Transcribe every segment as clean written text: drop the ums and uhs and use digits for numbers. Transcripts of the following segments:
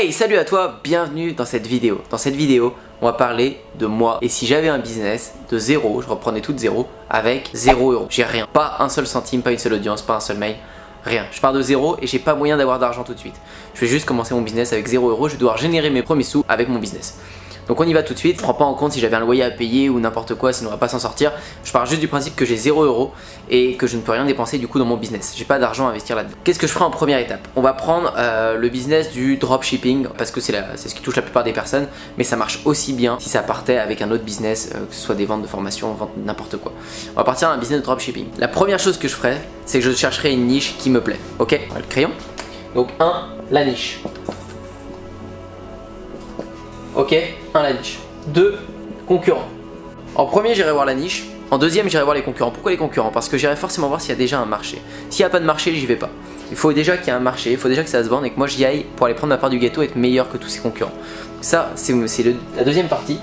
Hey, salut à toi, bienvenue dans cette vidéo. Dans cette vidéo, on va parler de moi et si j'avais un business de zéro, je reprenais tout de zéro avec 0 €. J'ai rien, pas un seul centime, pas une seule audience, pas un seul mail, rien. Je pars de zéro et j'ai pas moyen d'avoir d'argent tout de suite. Je vais juste commencer mon business avec 0 €, je vais devoir générer mes premiers sous avec mon business. Donc on y va tout de suite, je prends pas en compte si j'avais un loyer à payer ou n'importe quoi, sinon on va pas s'en sortir. Je pars juste du principe que j'ai 0 € et que je ne peux rien dépenser du coup dans mon business. J'ai pas d'argent à investir là-dedans. Qu'est-ce que je ferai en première étape? On va prendre le business du dropshipping parce que c'est ce qui touche la plupart des personnes, mais ça marche aussi bien si ça partait avec un autre business, que ce soit des ventes de formation, ventes n'importe quoi. On va partir à un business de dropshipping. La première chose que je ferai, c'est que je chercherai une niche qui me plaît. Ok, le crayon. Donc 1, la niche. Ok, 1, la niche. 2, concurrents. En premier, j'irai voir la niche. En deuxième, j'irai voir les concurrents. Pourquoi les concurrents? Parce que j'irai forcément voir s'il y a déjà un marché. S'il n'y a pas de marché, j'y vais pas. Il faut déjà qu'il y ait un marché, il faut déjà que ça se vende et que moi j'y aille pour aller prendre ma part du gâteau et être meilleur que tous ces concurrents. Ça, c'est la deuxième partie.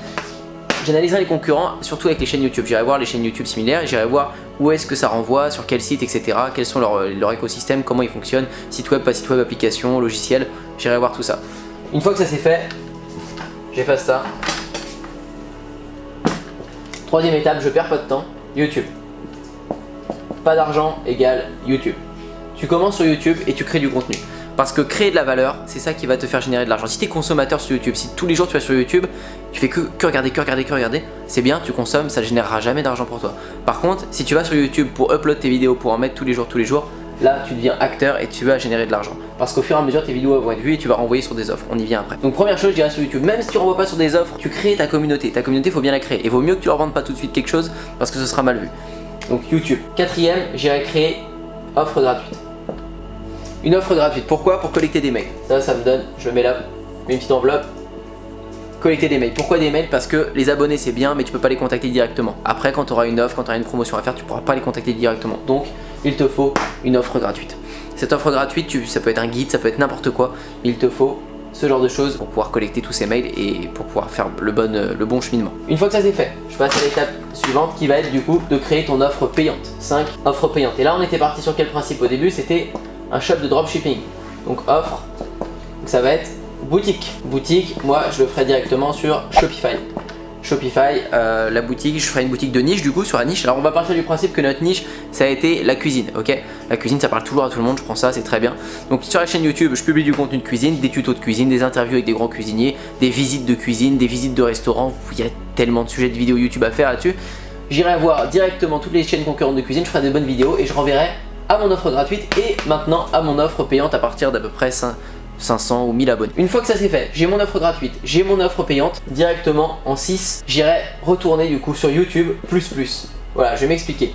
J'analyserai les concurrents, surtout avec les chaînes YouTube. J'irai voir les chaînes YouTube similaires et j'irai voir où est-ce que ça renvoie, sur quel site, etc. Quels sont leur écosystème, comment ils fonctionnent, site web, pas site web, application, logiciel. J'irai voir tout ça. Une fois que ça c'est fait, j'efface ça. Troisième étape, je perds pas de temps, YouTube. Pas d'argent égale YouTube. Tu commences sur YouTube et tu crées du contenu. Parce que créer de la valeur, c'est ça qui va te faire générer de l'argent. Si tu es consommateur sur YouTube, si tous les jours tu vas sur YouTube, tu fais que regarder, c'est bien, tu consommes, ça ne générera jamais d'argent pour toi. Par contre, si tu vas sur YouTube pour upload tes vidéos, pour en mettre tous les jours, là tu deviens acteur et tu vas générer de l'argent. Parce qu'au fur et à mesure tes vidéos vont être vues et tu vas renvoyer sur des offres, on y vient après. Donc première chose, je dirais sur YouTube, même si tu renvoies pas sur des offres, tu crées ta communauté. Ta communauté, il faut bien la créer. Et vaut mieux que tu leur vendes pas tout de suite quelque chose parce que ce sera mal vu. Donc YouTube. Quatrième, j'irai créer offre gratuite. Une offre gratuite, pourquoi? Pour collecter des mails. Ça me donne, je mets là, une petite enveloppe. Collecter des mails. Pourquoi des mails? Parce que les abonnés c'est bien mais tu peux pas les contacter directement. Après quand tu auras une offre, quand tu auras une promotion à faire, tu pourras pas les contacter directement. Donc il te faut une offre gratuite. Cette offre gratuite, ça peut être un guide, ça peut être n'importe quoi. Il te faut ce genre de choses pour pouvoir collecter tous ces mails et pour pouvoir faire le bon cheminement. Une fois que ça c'est fait, je passe à l'étape suivante qui va être du coup de créer ton offre payante. 5 offres payantes. Et là on était parti sur quel principe? Au début c'était un shop de dropshipping. Donc offre, donc ça va être boutique. Boutique, moi je le ferai directement sur Shopify. Shopify, la boutique, je ferai une boutique de niche du coup sur la niche. Alors on va partir du principe que notre niche ça a été la cuisine, ok? La cuisine ça parle toujours à tout le monde, je prends ça, c'est très bien. Donc sur la chaîne YouTube, je publie du contenu de cuisine, des tutos de cuisine, des interviews avec des grands cuisiniers, des visites de cuisine, des visites de restaurants. Il y a tellement de sujets de vidéos YouTube à faire là-dessus. J'irai voir directement toutes les chaînes concurrentes de cuisine, je ferai des bonnes vidéos et je renverrai à mon offre gratuite et maintenant à mon offre payante à partir d'à peu près 500 ou 1000 abonnés. Une fois que ça c'est fait, j'ai mon offre gratuite, j'ai mon offre payante, directement en 6, j'irai retourner du coup sur YouTube plus. Voilà, je vais m'expliquer.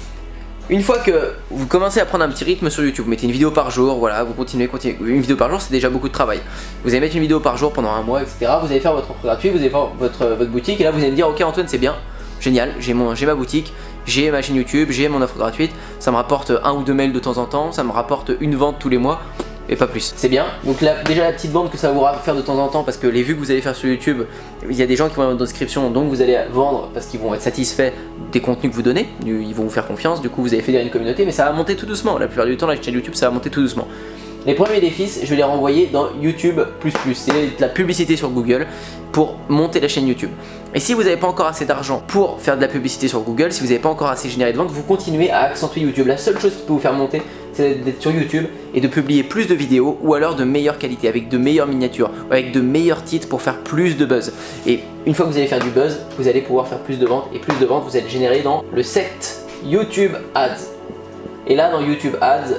Une fois que vous commencez à prendre un petit rythme sur YouTube, vous mettez une vidéo par jour, voilà, vous continuez. Une vidéo par jour c'est déjà beaucoup de travail. Vous allez mettre une vidéo par jour pendant un mois, etc. Vous allez faire votre offre gratuite, vous allez faire votre boutique et là vous allez me dire ok Antoine c'est bien, génial, j'ai ma boutique, j'ai ma chaîne YouTube, j'ai mon offre gratuite, ça me rapporte 1 ou 2 mails de temps en temps, ça me rapporte une vente tous les mois et pas plus. C'est bien. Donc là, déjà la petite vente que ça va vous faire de temps en temps parce que les vues que vous allez faire sur YouTube, il y a des gens qui vont avoir votre description donc vous allez vendre parce qu'ils vont être satisfaits des contenus que vous donnez, ils vont vous faire confiance, du coup vous avez fédéré une communauté mais ça va monter tout doucement. La plupart du temps la chaîne YouTube ça va monter tout doucement. Les premiers défis, je vais les renvoyer dans YouTube++, c'est la publicité sur Google pour monter la chaîne YouTube. Et si vous n'avez pas encore assez d'argent pour faire de la publicité sur Google, si vous n'avez pas encore assez généré de ventes, vous continuez à accentuer YouTube. La seule chose qui peut vous faire monter, c'est d'être sur YouTube et de publier plus de vidéos ou alors de meilleure qualité, avec de meilleures miniatures, ou avec de meilleurs titres pour faire plus de buzz. Et une fois que vous allez faire du buzz, vous allez pouvoir faire plus de ventes et plus de ventes, vous allez générer dans le set YouTube Ads. Et là, dans YouTube Ads,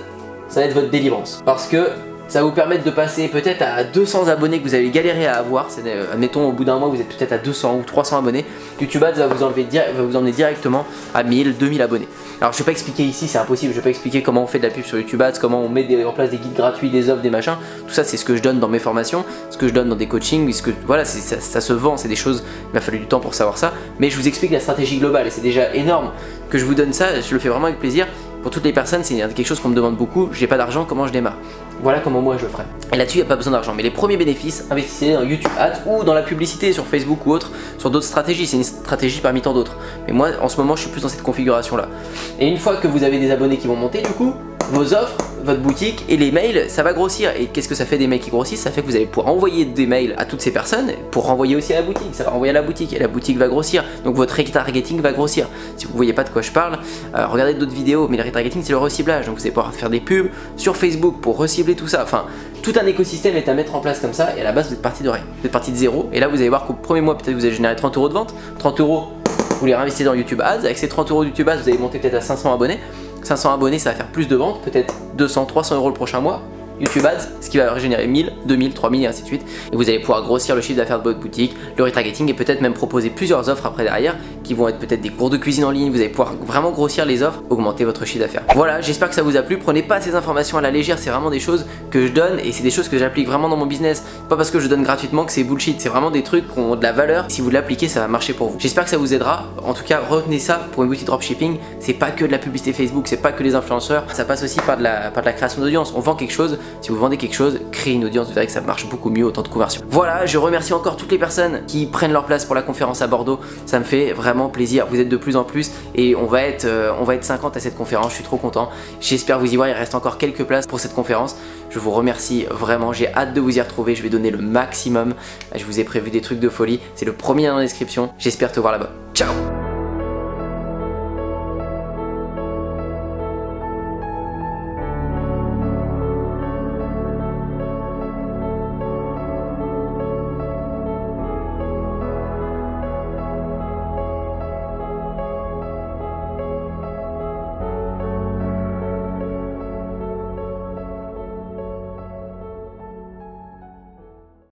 ça va être votre délivrance parce que ça va vous permettre de passer peut-être à 200 abonnés que vous avez galéré à avoir. Admettons au bout d'un mois vous êtes peut-être à 200 ou 300 abonnés. YouTube Ads va vous emmener directement à 1000, 2000 abonnés. Alors je vais pas expliquer ici, c'est impossible, je vais pas expliquer comment on fait de la pub sur YouTube Ads, comment on met en place des guides gratuits, des offres, des machins. Tout ça c'est ce que je donne dans mes formations, ce que je donne dans des coachings, voilà, ça se vend, c'est des choses, il m'a fallu du temps pour savoir ça. Mais je vous explique la stratégie globale et c'est déjà énorme que je vous donne ça, je le fais vraiment avec plaisir. Pour toutes les personnes, c'est quelque chose qu'on me demande beaucoup, j'ai pas d'argent, comment je démarre? Voilà comment moi je le ferai. Et là-dessus, il n'y a pas besoin d'argent. Mais les premiers bénéfices, investissez dans YouTube Ads ou dans la publicité sur Facebook ou autre, sur d'autres stratégies. C'est une stratégie parmi tant d'autres. Mais moi, en ce moment, je suis plus dans cette configuration-là. Et une fois que vous avez des abonnés qui vont monter, du coup, vos offres, votre boutique et les mails, ça va grossir. Et qu'est-ce que ça fait des mails qui grossissent? Ça fait que vous allez pouvoir envoyer des mails à toutes ces personnes pour renvoyer aussi à la boutique. Ça va renvoyer à la boutique et la boutique va grossir. Donc votre retargeting va grossir. Si vous voyez pas de quoi je parle, regardez d'autres vidéos. Mais le retargeting, c'est le reciblage. Donc vous allez pouvoir faire des pubs sur Facebook pour recibler tout ça. Enfin, tout un écosystème est à mettre en place comme ça. Et à la base, vous êtes parti de rien. Vous êtes parti de zéro. Et là, vous allez voir qu'au premier mois, peut-être vous allez générer 30 € de vente. 30 €, vous les réinvestissez dans YouTube Ads. Avec ces 30 € de YouTube Ads, vous allez monter peut-être à 500 abonnés. 500 abonnés, ça va faire plus de ventes, peut-être 200, 300 € le prochain mois. YouTube Ads, ce qui va générer 1000, 2000, 3000 et ainsi de suite. Et vous allez pouvoir grossir le chiffre d'affaires de votre boutique, le retargeting et peut-être même proposer plusieurs offres après derrière qui vont être peut-être des cours de cuisine en ligne. Vous allez pouvoir vraiment grossir les offres, augmenter votre chiffre d'affaires. Voilà, j'espère que ça vous a plu. Prenez pas ces informations à la légère, c'est vraiment des choses que je donne et c'est des choses que j'applique vraiment dans mon business. Pas parce que je donne gratuitement que c'est bullshit, c'est vraiment des trucs qui ont de la valeur. Si vous l'appliquez, ça va marcher pour vous. J'espère que ça vous aidera. En tout cas, retenez ça pour une boutique dropshipping. C'est pas que de la publicité Facebook, c'est pas que les influenceurs. Ça passe aussi par de la création d'audience. On vend quelque chose. Si vous vendez quelque chose, créer une audience, vous verrez que ça marche beaucoup mieux au temps de conversion. Voilà, je remercie encore toutes les personnes qui prennent leur place pour la conférence à Bordeaux. Ça me fait vraiment plaisir. Vous êtes de plus en plus et on va être 50 à cette conférence. Je suis trop content. J'espère vous y voir. Il reste encore quelques places pour cette conférence. Je vous remercie vraiment. J'ai hâte de vous y retrouver. Je vais donner le maximum. Je vous ai prévu des trucs de folie. C'est le premier dans la description. J'espère te voir là-bas. Ciao!